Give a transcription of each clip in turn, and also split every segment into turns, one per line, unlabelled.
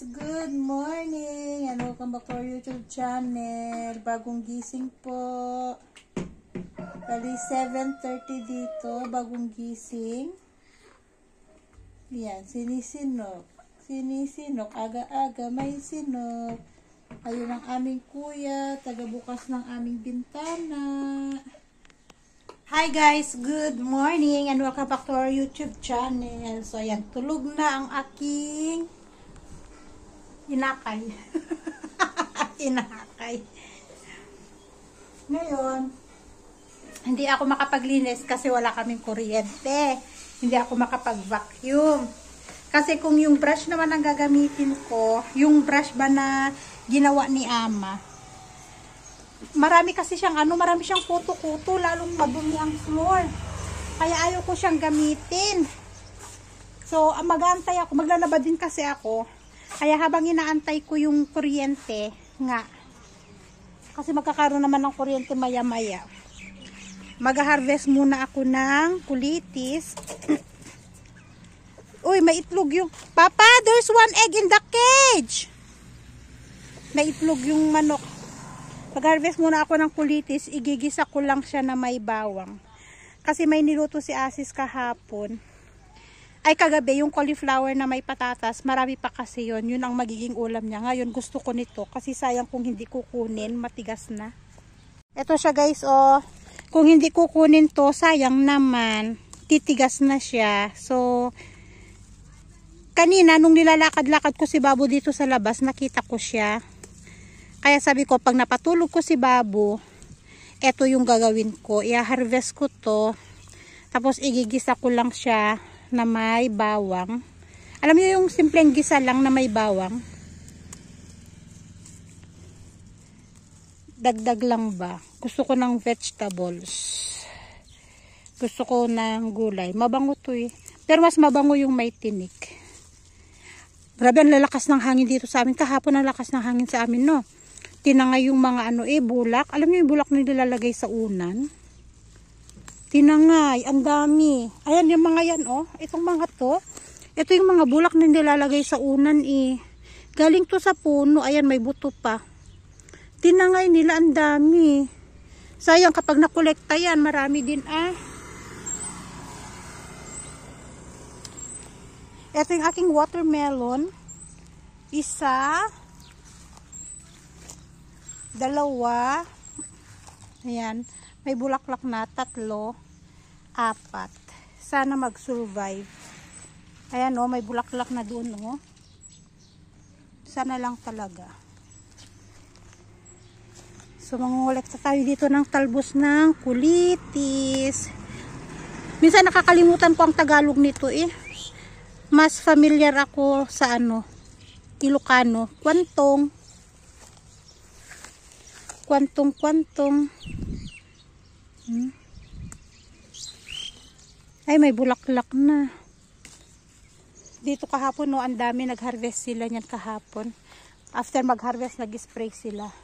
guys! Good morning! And welcome back to our YouTube channel. Bagong gising po. Bali 7:30 dito. Bagong gising. Yan, sinisinok. Sinisinok. Aga-aga may sinok. Ayun ang aming kuya. Tagabukas ng aming bintana. Hi guys! Good morning! And welcome back to our YouTube channel. So ayan, tulog na ang aking inakay. Inakay. Ngayon, hindi ako makapaglinis kasi wala kaming kuryente. Hindi ako makapag-vacuum. Kasi kung yung brush naman ang gagamitin ko, yung brush ba na ginawa ni Ama, marami kasi siyang marami siyang kuto-kuto, lalong madumi ang floor. Kaya ayaw ko siyang gamitin. So, mag-aantay ako, maglalaba din kasi ako. Kaya habang inaantay ko yung kuryente nga, kasi magkakaroon naman ng kuryente maya-maya, mag-harvest muna ako ng kulitis. Uy, may itlog yung... Papa, there's one egg in the cage! May itlog yung manok. Mag-harvest muna ako ng kulitis, igigisa ko lang siya na may bawang. Kasi may niluto si Asis kahapon. Ay, kagabi, yung cauliflower na may patatas, marami pa kasi yun. Yun ang magiging ulam niya. Ngayon, gusto ko nito. Kasi sayang kung hindi kukunin, matigas na. Ito siya guys, oh. Kung hindi kukunin to, sayang naman. Titigas na siya. So, kanina, nung nilalakad-lakad ko si Babu dito sa labas, nakita ko siya. Kaya sabi ko, pag napatulog ko si Babu, eto yung gagawin ko. I-harvest ko to. Tapos, igigisa ko lang siya na may bawang. Alam niyo yung simpleng gisa lang na may bawang? Dagdag lang ba? Gusto ko ng vegetables. Gusto ko ng gulay. Mabango to eh. Pero mas mabango yung may tinik. Grabe ang lalakas ng hangin dito sa amin. Kahapon ang lakas ng hangin sa amin, no? Tinangay yung mga bulak. Alam niyo yung bulak na nilalagay sa unan? Tinangay, ang dami. Ayan yung mga yan, oh. Itong mga to. Ito yung mga bulak na nilalagay sa unan, eh. Galing to sa puno. Ayan, may buto pa. Tinangay nila, ang dami. Sayang kapag nakolekta yan, marami din, ah. Ito yung aking watermelon. Isa. Dalawa. Ayan. May bulaklak na, 3, 4. Sana mag-survive. Ayan o, may bulaklak na doon o. Sana lang talaga. So, mangungulekta tayo dito ng talbos ng kulitis. Minsan nakakalimutan ko ang Tagalog nito eh. Mas familiar ako sa Ilocano. Kwantong. Kwantong. Ay, may bulaklak na. Dito kahapon, no, ang dami nag-harvest sila niyan kahapon. After mag-harvest, nag-spray sila.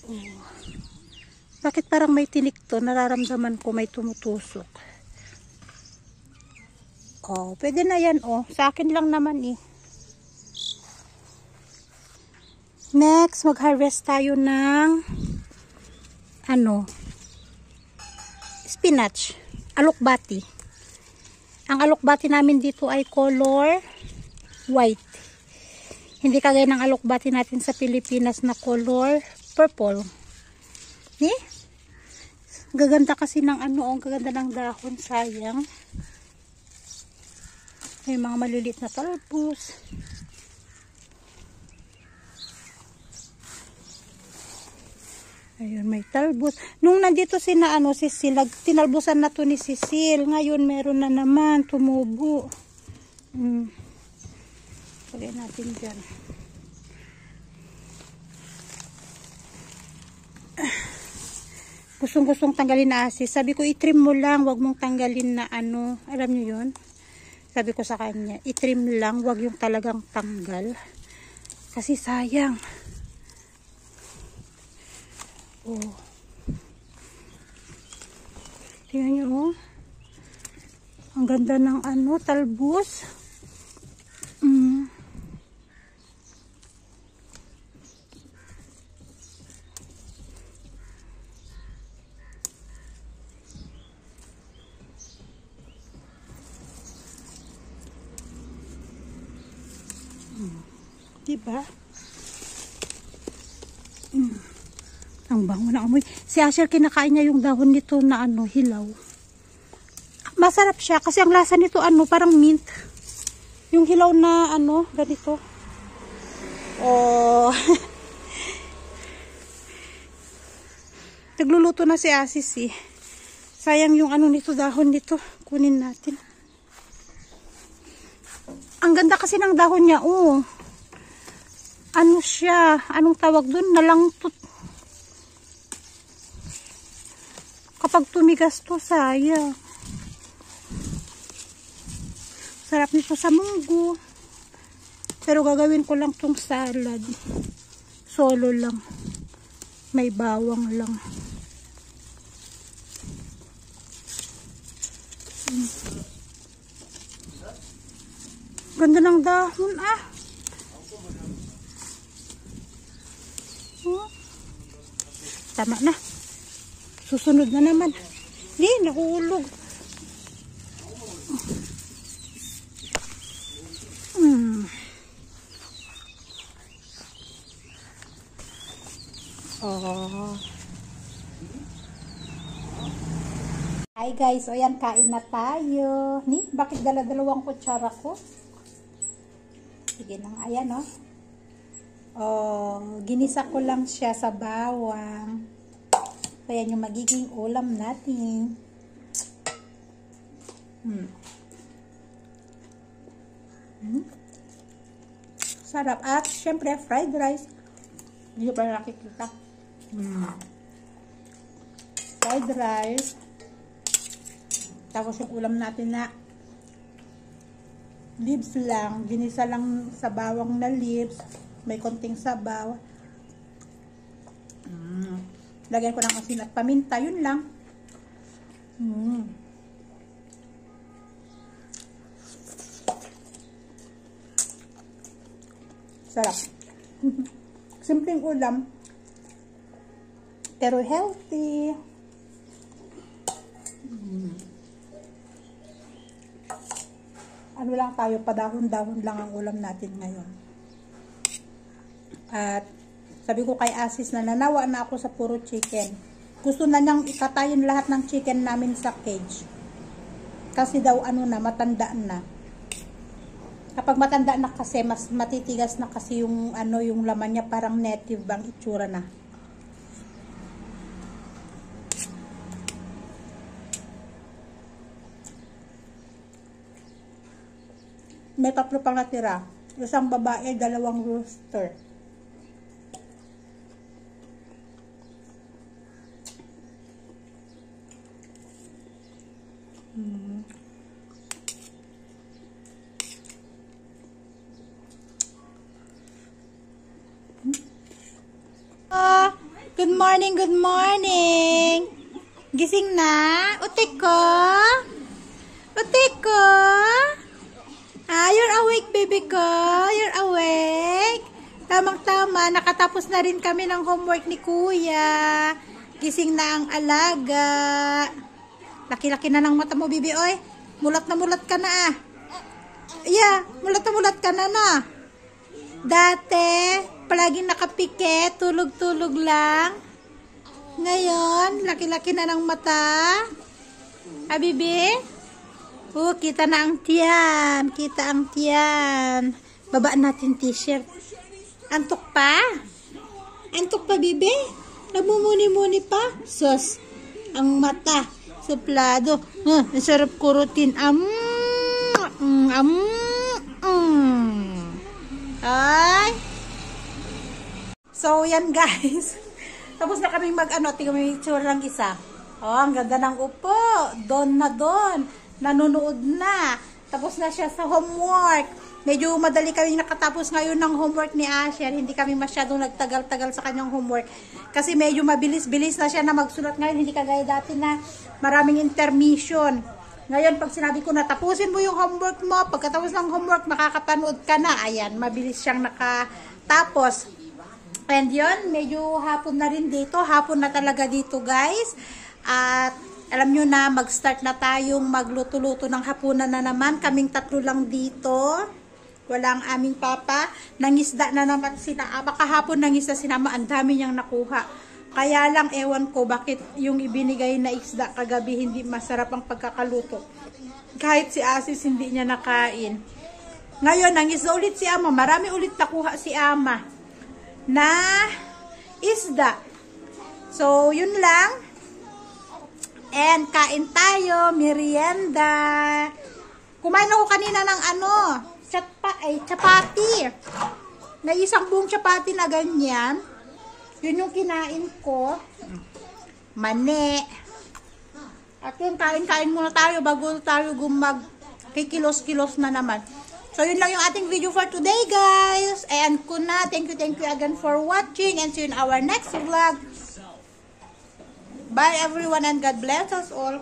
Oh. Bakit parang may tinik to? Nararamdaman ko may tumutusok. Oh, pwede na yan, oh. Sa akin lang naman, eh. Next, mag-harvest tayo ng spinach, alokbati. Ang alokbati namin dito ay color white. Hindi kagaya ng alokbati natin sa Pilipinas na color purple. Eh? Gaganda kasi ng ang gaganda ng dahon, sayang. May mga maliliit na talbos. Ayun, may talbos. Nung nandito si Cecil, tinalbusan na to ni Cecil. Ngayon, meron na naman, tumubo. Lagyan natin dyan. Gustong tanggalin na Asis. Sabi ko, itrim mo lang, wag mong tanggalin na Alam niyo yun? Sabi ko sa kanya, itrim lang, wag yung talagang tanggal. Kasi sayang. Oh. Tingnan nyo, oh. Ang ganda ng ano, talbos. Mm. Diba? Ang bango na amoy. Si Asher kinakain niya yung dahon nito na ano, hilaw. Masarap siya kasi ang lasa nito ano, parang mint. Yung hilaw na ano, ganito. Oh. Nagluluto na si Asis eh. Sayang yung ano nito, dahon nito. Kunin natin. Ang ganda kasi ng dahon niya, oh. Ano siya? Anong tawag doon? Nalangtot. Kapag tumigas to, sayang. Sarap nito sa munggo. Pero gagawin ko lang tong salad. Solo lang. May bawang lang. Ganda ng dahon, ah. Tama na. Susunod na naman. Hindi, nakuulog. Oh. Hi guys, o yan, kain na tayo. Ni, bakit dala-dalawang kutsara ko? Sige na, ayan o. Oh, ginisa ko lang siya sa bawang. So, yan yung magiging ulam natin. Sarap. At, syempre, fried rice. Hindi pa nakikita. Fried rice. Tapos yung ulam natin na leaves lang. Ginisa lang sa bawang na leaves. May konting sabaw. Lagyan ko ng asin at paminta. Yun lang. Sarap. Simpleng ulam. Pero healthy. Ano lang tayo, padahon-dahon lang ang ulam natin ngayon. At sabi ko kay Asis na nanawa na ako sa puro chicken. Gusto na niyang ikatayin lahat ng chicken namin sa cage. Kasi daw ano na, matanda na. Kapag matanda na kasi, mas matitigas na kasi yung ano, yung laman niya, parang native bang itsura na. May 3 pang natira. Isang babae, 2 rooster. Good morning, good morning. Gising na? Utik ko? Utik ko? You're awake, baby ko? You're awake? Tamang-tama, nakatapos na rin kami ng homework ni Kuya. Gising na ang alaga. Laki-laki na ng mata mo, bibi, oy. Mulat na mulat ka na, ah. Yeah, mulat na mulat ka na, na. Dati, palaging nakapikit, tulog-tulog lang. Ngayon, laki-laki na ng mata. Bibi? Oh, kita na ang tiyan. Kita ang tiyan. Baba natin t-shirt. Antok pa? Antok pa, bibi? Nagmumuni-muni pa? Sus, ang mata. Suplado. Ang sarap kurutin. Ay. So, yan guys. Tapos na kaming mag-ano. Tingnan mo yung itsura ng isa. Oh, ang ganda ng upo. Doon na doon. Nanonood na. Tapos na siya sa homework. Medyo madali kami nakatapos ngayon ng homework ni Asher. Hindi kami masyadong nagtagal-tagal sa kanyang homework. Kasi medyo mabilis-bilis na siya na magsulat ngayon. Hindi kagaya dati na maraming intermission. Ngayon, pag sinabi ko na tapusin mo yung homework mo, pagkatapos ng homework, makakapanood ka na. Ayan, mabilis siyang nakatapos. And yun, medyo hapon na rin dito. Hapon na talaga dito, guys. At alam nyo na, mag-start na tayong magluto-luto ng hapunan na naman. Kaming tatlo lang dito. Wala ang aming papa. Nangisda na naman sina Ama. Kahapon nangisda sinama. Ang dami niyang nakuha. Kaya lang, ewan ko, bakit yung ibinigay na isda kagabi hindi masarap ang pagkakaluto. Kahit si Asis hindi niya nakain. Ngayon, nangisda ulit si Ama. Marami ulit nakuha si Ama na isda. So, yun lang. And kain tayo, merienda. Kumain ako kanina ng chapati. Na isang buong chapati na ganyan. Yun yung kinain ko. Mani. At yun, kain-kain muna tayo bago tayo kikilos-kilos na naman. So, yun lang yung ating video for today, guys. And kuna, thank you again for watching. And see you in our next vlog. Bye, everyone, and God bless us all.